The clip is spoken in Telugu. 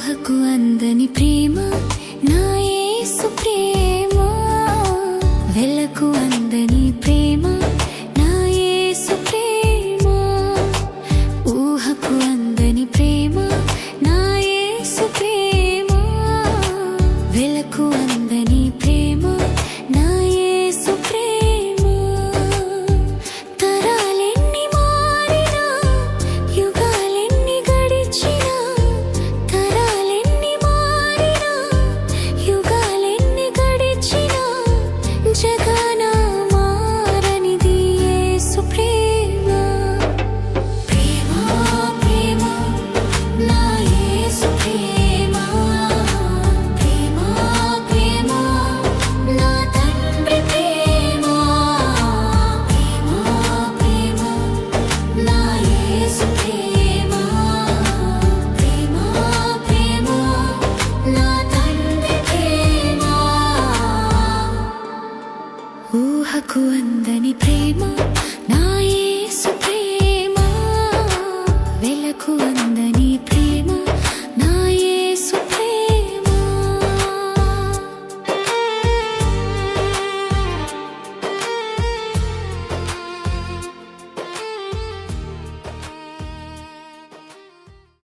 ఊహకు అందని ప్రేమ నా యేసు ప్రేమ, వెలకు అందని ప్రేమ నా యేసు ప్రేమ, ఊహకు అందని ప్రేమ నా యేసు ప్రేమ, వెలకు అందని ప్రేమ నా యేసు ప్రేమ. తరాలెన్ని మారినా, యుగాలెన్ని గడిచినా, తరాలెన్ని మారినా, యుగాలెన్ని గడిచినా, జగన మారనిది యేసు ప్రేమ. ప్రేమ ప్రేమ నా యేసు ప్రేమ, ప్రేమ ప్రేమ నా తండ్రి ప్రేమ, ప్రేమ ప్రేమ నా యేసు ప్రేమ, ప్రేమ ప్రేమ నా తండ్రి ప్రేమ. ఊహకు అందని ప్రేమ నా యేసు ప్రేమ, వెలకు అందని